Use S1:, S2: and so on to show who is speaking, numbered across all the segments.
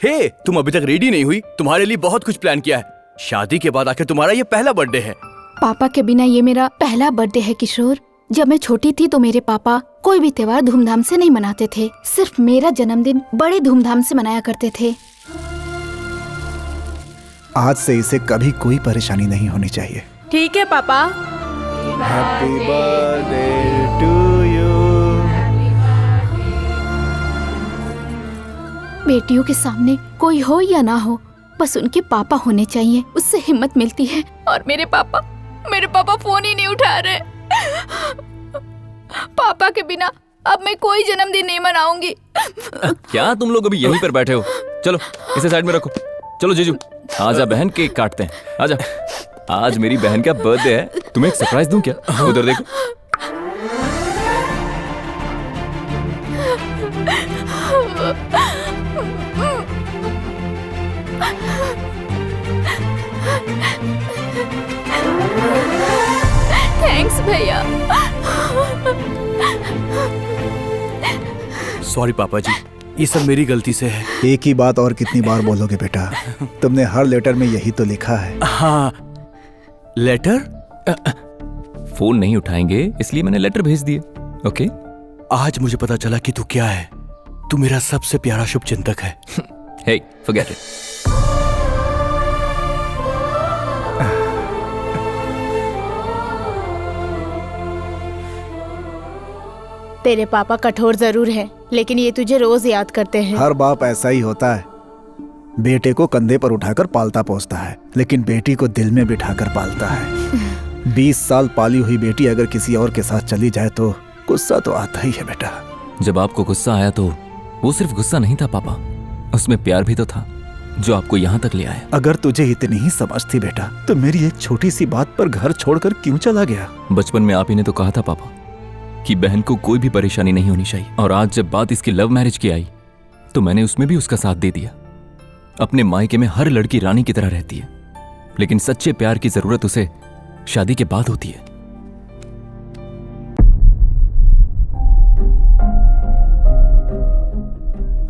S1: हे, तुम अभी तक रेडी नहीं हुई? तुम्हारे लिए बहुत कुछ प्लान किया है। शादी के बाद आकर तुम्हारा ये पहला बर्थडे है।
S2: पापा के बिना ये मेरा पहला बर्थडे है किशोर। जब मैं छोटी थी तो मेरे पापा कोई भी त्योहार धूमधाम से नहीं मनाते थे, सिर्फ मेरा जन्मदिन बड़े धूमधाम से मनाया करते थे।
S3: आज से इसे कभी कोई परेशानी नहीं होनी चाहिए।
S4: ठीक है पापा।
S3: Happy birthday to you.
S2: बेटियों के सामने कोई हो या ना हो, बस उनके पापा होने चाहिए, उससे हिम्मत मिलती है। और मेरे पापा फोन ही नहीं उठा रहे। पापा के बिना अब मैं कोई जन्मदिन नहीं मनाऊंगी।
S5: क्या तुम लोग अभी यहीं पर बैठे हो? चलो इसे साइड में रखो। चलो जीजू, आजा बहन, केक काटते हैं। आजा, आज मेरी बहन का बर्थडे है, तुम्हें एक सरप्राइज दूं क्या? उधर देखो।
S2: थैंक्स भैया।
S1: सॉरी पापा जी, ये सब मेरी गलती से है।
S3: एक ही बात और कितनी बार बोलोगे बेटा? तुमने हर लेटर में यही तो लिखा है।
S1: हाँ, लेटर?
S5: फोन नहीं उठाएंगे इसलिए मैंने लेटर भेज दिए। ओके,
S1: आज मुझे पता चला कि तू क्या है। तू मेरा सबसे प्यारा शुभचिंतक है।
S5: हे, फॉरगेट इट।
S4: तेरे पापा कठोर जरूर हैं, लेकिन ये तुझे रोज याद करते हैं।
S3: हर बाप ऐसा ही होता है, बेटे को कंधे पर उठाकर पालता पोसता है, लेकिन बेटी को दिल में बिठाकर पालता है। 20 साल पाली हुई बेटी अगर किसी और के साथ चली जाए तो गुस्सा तो आता ही है बेटा।
S5: जब आपको गुस्सा आया तो वो सिर्फ गुस्सा नहीं था पापा, उसमें प्यार भी तो था जो आपको यहाँ तक ले आया।
S3: अगर तुझे इतनी ही समझ थी बेटा तो मेरी एक छोटी सी बात पर घर छोड़कर क्यों चला गया?
S5: बचपन में आप ही ने तो कहा था पापा कि बहन को कोई भी परेशानी नहीं होनी चाहिए, और आज जब बात इसकी लव मैरिज की आई तो मैंने उसमें भी उसका साथ दे दिया। अपने मायके में हर लड़की रानी की तरह रहती है, लेकिन सच्चे प्यार की जरूरत उसे शादी के बाद होती है।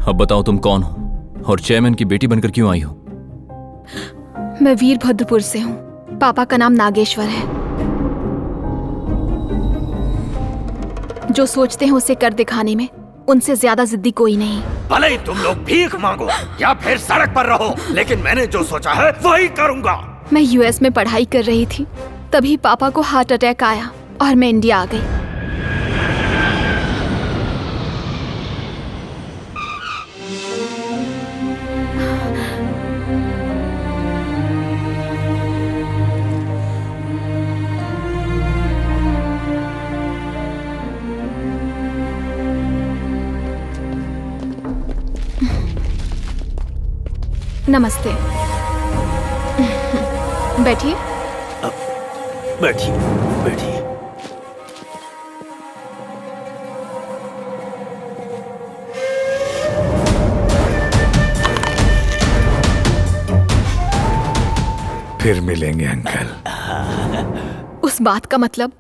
S5: अब बताओ तुम कौन हो और चेयरमैन की बेटी बनकर क्यों आई हो?
S2: मैं वीरभद्रपुर से हूँ। पापा का नाम नागेश्वर है। जो सोचते हैं उसे कर दिखाने में उनसे ज्यादा जिद्दी कोई नहीं।
S6: भले ही तुम लोग भीख मांगो या फिर सड़क पर रहो, लेकिन मैंने जो सोचा है वही करूंगा।
S2: मैं यूएस में पढ़ाई कर रही थी, तभी पापा को हार्ट अटैक आया और मैं इंडिया आ गई। नमस्ते। बैठिए।
S6: बैठिए बैठिए। फिर मिलेंगे अंकल।
S2: उस बात का मतलब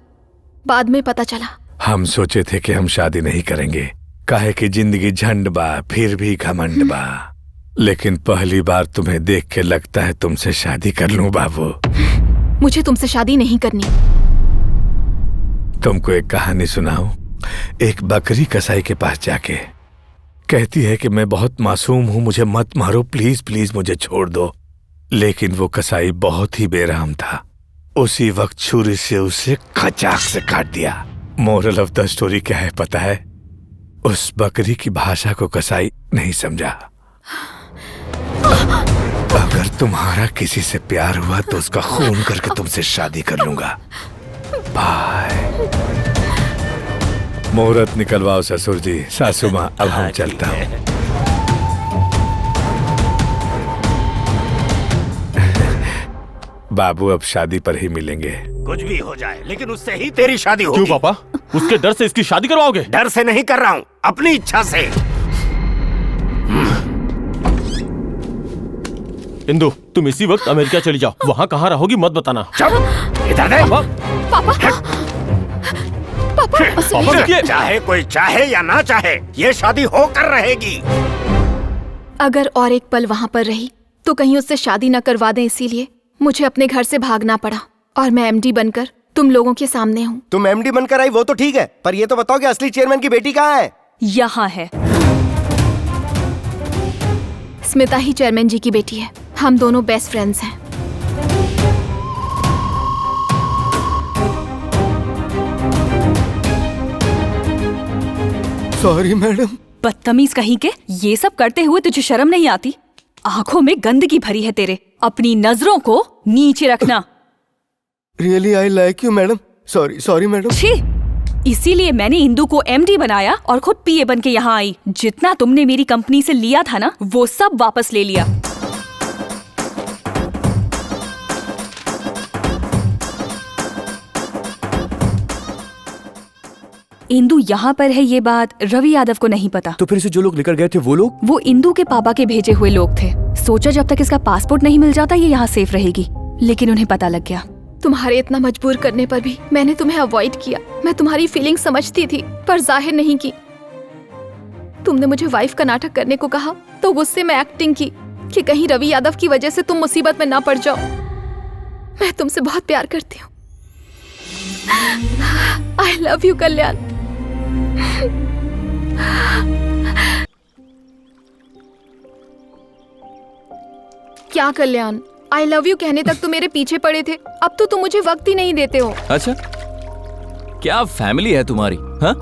S2: बाद में पता चला।
S6: हम सोचे थे कि हम शादी नहीं करेंगे, काहे कि जिंदगी झंड बा फिर भी घमंड बा, लेकिन पहली बार तुम्हें देख के लगता है तुमसे शादी कर लूं बाबू।
S2: मुझे तुमसे शादी नहीं करनी।
S6: तुमको एक कहानी सुनाऊं? एक बकरी कसाई के पास जाके कहती है कि मैं बहुत मासूम हूं, मुझे मत मारो, प्लीज प्लीज मुझे छोड़ दो। लेकिन वो कसाई बहुत ही बेरहम था, उसी वक्त छुरी से उसे खचाक से काट दिया। मोरल ऑफ द स्टोरी क्या है पता है? उस बकरी की भाषा को कसाई नहीं समझा। अगर तुम्हारा किसी से प्यार हुआ तो उसका खून करके तुमसे शादी कर लूंगा। बाय। मुहूर्त निकलवाओ ससुर जी, सासू माँ, अब हम चलता हूँ। बाबू अब शादी पर ही मिलेंगे। कुछ भी हो जाए लेकिन उससे ही तेरी शादी होगी।
S7: क्यों पापा? उसके डर से इसकी शादी करवाओगे?
S6: डर से नहीं कर रहा हूँ, अपनी इच्छा से।
S7: इंदु, तुम इसी वक्त अमेरिका चली जाओ, वहाँ कहाँ रहोगी मत बताना।
S6: इधर दे।
S2: पापा,
S7: पापा रुकिए।
S6: चाहे कोई चाहे या ना चाहे, ये शादी होकर रहेगी।
S2: अगर और एक पल वहाँ पर रही तो कहीं उससे शादी न करवा दें, इसीलिए मुझे अपने घर से भागना पड़ा और मैं एमडी बनकर तुम लोगों के सामने हूँ।
S8: तुम एमडी बनकर आई वो तो ठीक है, पर ये तो बताओ कि असली चेयरमैन की बेटी कहाँ है?
S2: यहाँ है। स्मिता ही चेयरमैन जी की बेटी है। हम दोनों बेस्ट फ्रेंड्स हैं।
S8: Sorry madam.
S9: बदतमीज कहीं के, ये सब करते हुए तुझे शर्म नहीं आती? आंखों में गंदगी भरी है तेरे, अपनी नजरों को नीचे रखना।
S8: Really I like you madam. Sorry madam.
S9: छी, इसीलिए मैंने इंदु को एमडी बनाया और खुद पीए बन के यहाँ आई। जितना तुमने मेरी कंपनी से लिया था ना, वो सब वापस ले लिया। इंदु यहाँ पर है, ये बात रवि यादव को नहीं पता।
S1: तो फिर से जो लोग लेकर गए थे वो लोग?
S9: वो इंदु के पापा के भेजे हुए लोग थे। सोचा जब तक इसका पासपोर्ट नहीं मिल जाता ये यहाँ सेफ रहेगी, लेकिन उन्हें पता लग गया।
S2: तुम्हारे इतना मजबूर करने पर भी मैंने तुम्हें अवॉइड किया। मैं तुम्हारी फीलिंग समझती थी पर जाहिर नहीं की। तुमने मुझे वाइफ का नाटक करने को कहा तो गुस्से में एक्टिंग की कि कहीं रवि यादव की वजह से तुम मुसीबत में ना पड़ जाओ। मैं तुमसे बहुत प्यार करती हूँ। आई लव यू कल्याण। क्या कल्याण, आई लव यू कहने तक तो मेरे पीछे पड़े थे, अब तो तुम मुझे वक्त ही नहीं देते हो।
S5: अच्छा, क्या फैमिली है तुम्हारी? हाँ,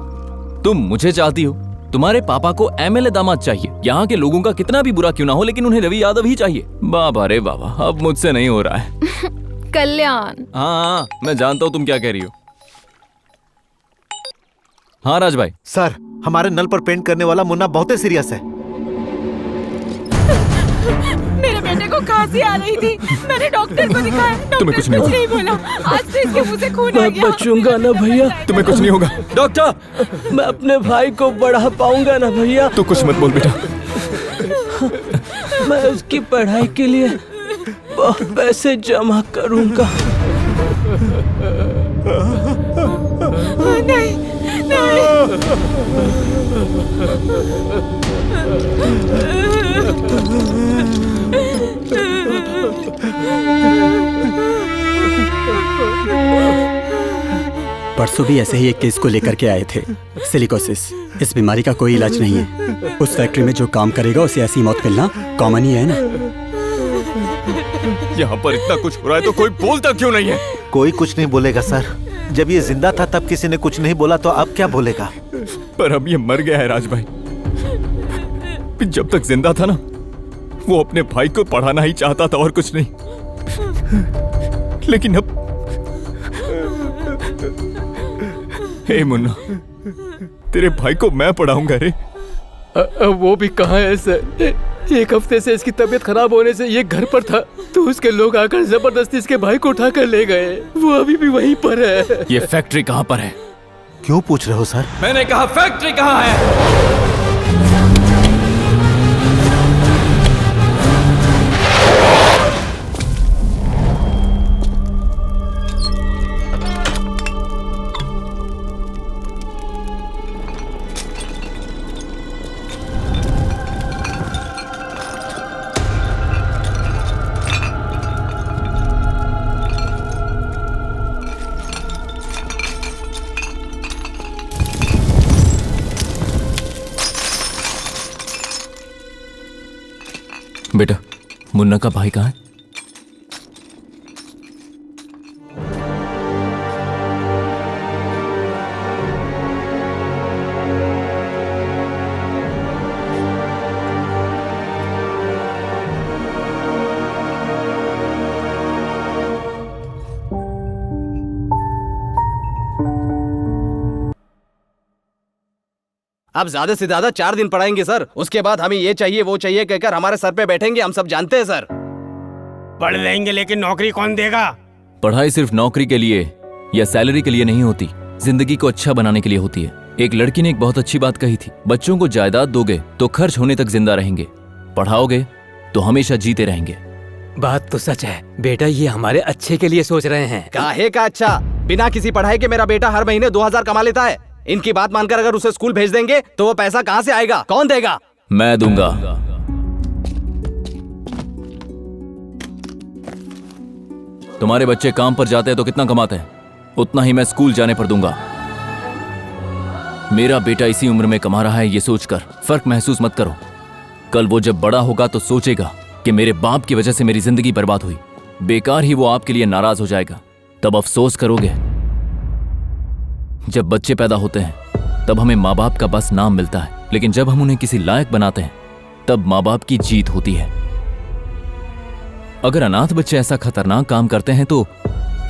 S5: तुम मुझे चाहती हो, तुम्हारे पापा को एमएलए दामाद चाहिए। यहाँ के लोगों का कितना भी बुरा क्यों ना हो, लेकिन उन्हें रवि यादव ही चाहिए। बाबा रे बाबा, अब मुझसे नहीं हो रहा है।
S2: कल्याण।
S5: हाँ, मैं जानता हूँ तुम क्या कह रही हो। हाँ राज भाई।
S10: सर, हमारे नल पर पेंट करने वाला मुन्ना बहुत ही सीरियस है।
S4: मेरे बेटे को खांसी आ रही थी, मैंने डॉक्टर को दिखाया, डॉक्टर कुछ नहीं बोला। आज तो इसके मुंह से खून आ गया।
S7: मैं बचूंगा ना भैया?
S1: तुम्हें कुछ नहीं होगा डॉक्टर।
S7: मैं अपने भाई को बढ़ा पाऊंगा ना भैया?
S1: तू कुछ मत बोल बेटा।
S7: मैं उसकी पढ़ाई के लिए बहुत पैसे जमा करूंगा।
S4: नहीं,
S11: परसों भी ऐसे ही एक केस को लेकर के आए थे, सिलिकोसिस। इस बीमारी का कोई इलाज नहीं है। उस फैक्ट्री में जो काम करेगा उसे ऐसी मौत मिलना कॉमन ही है ना।
S1: यहाँ पर इतना कुछ हो रहा है तो कोई बोलता क्यों नहीं है?
S10: कोई कुछ नहीं बोलेगा सर। जब ये जिंदा था तब किसी ने कुछ नहीं बोला, तो अब क्या बोलेगा?
S1: पर अब ये मर गया है राज भाई। जब तक जिंदा था ना, वो अपने भाई को पढ़ाना ही चाहता था और कुछ नहीं। लेकिन अब हे मुन्ना, तेरे भाई को मैं पढ़ाऊंगा रे।
S7: वो भी कहाँ है सर? एक हफ्ते से इसकी तबीयत खराब होने से ये घर पर था, तो उसके लोग आकर जबरदस्ती इसके भाई को उठाकर ले गए। वो अभी भी वहीं पर है।
S5: ये फैक्ट्री कहाँ पर है?
S10: क्यों पूछ रहे हो सर?
S5: मैंने कहा फैक्ट्री कहाँ है? बेटा, मुन्ना का भाई कहाँ है?
S1: आप ज्यादा से ज्यादा 4 दिन पढ़ाएंगे सर। उसके बाद हमें ये चाहिए वो चाहिए कहकर हमारे सर पे बैठेंगे। हम सब जानते हैं सर।
S8: पढ़ लेंगे लेकिन नौकरी कौन देगा?
S5: पढ़ाई सिर्फ नौकरी के लिए या सैलरी के लिए नहीं होती, जिंदगी को अच्छा बनाने के लिए होती है। एक लड़की ने एक बहुत अच्छी बात कही थी, बच्चों को जायदाद दोगे तो खर्च होने तक जिंदा रहेंगे, पढ़ाओगे तो हमेशा जीते रहेंगे।
S7: बात तो सच है बेटा, ये हमारे अच्छे के लिए सोच रहे हैं।
S1: काहे का अच्छा? बिना किसी पढ़ाई के मेरा बेटा हर महीने 2000 कमा लेता है। इनकी बात मानकर अगर उसे स्कूल भेज देंगे तो वो पैसा कहाँ से आएगा? कौन देगा?
S5: मैं दूंगा। तुम्हारे बच्चे काम पर जाते हैं तो कितना कमाते हैं, उतना ही मैं स्कूल जाने पर दूंगा। मेरा बेटा इसी उम्र में कमा रहा है ये सोचकर फर्क महसूस मत करो। कल वो जब बड़ा होगा तो सोचेगा कि मेरे बाप की वजह से मेरी जिंदगी बर्बाद हुई। बेकार ही वो आपके लिए नाराज हो जाएगा, तब अफसोस करोगे। जब बच्चे पैदा होते हैं तब हमें माँ बाप का बस नाम मिलता है, लेकिन जब हम उन्हें किसी लायक बनाते हैं तब माँ बाप की जीत होती है। अगर अनाथ बच्चे ऐसा खतरनाक काम करते हैं तो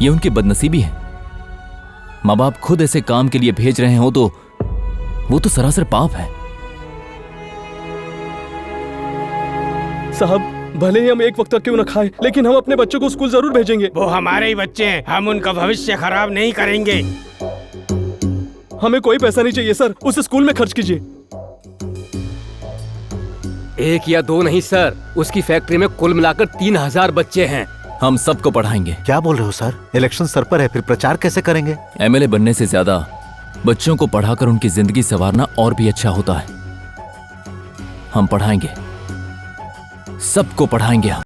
S5: ये उनकी बदनसीबी है। माँ बाप खुद ऐसे काम के लिए भेज रहे हो तो वो तो सरासर पाप है।
S7: साहब, भले ही हम एक वक्त तक क्यों न खाए, लेकिन हम अपने बच्चों को स्कूल जरूर भेजेंगे।
S12: वो हमारे ही बच्चे हैं, हम उनका भविष्य खराब नहीं करेंगे।
S7: हमें कोई पैसा नहीं चाहिए सर, उसे स्कूल में खर्च कीजिए।
S13: 1 या 2 नहीं सर, उसकी फैक्ट्री में कुल मिलाकर 3000 बच्चे हैं।
S5: हम सबको पढ़ाएंगे।
S10: क्या बोल रहे हो सर? इलेक्शन सर पर है, फिर प्रचार कैसे करेंगे?
S5: एमएलए बनने से ज्यादा बच्चों को पढ़ाकर उनकी जिंदगी संवारना और भी अच्छा होता है। हम पढ़ाएंगे, सबको पढ़ाएंगे हम।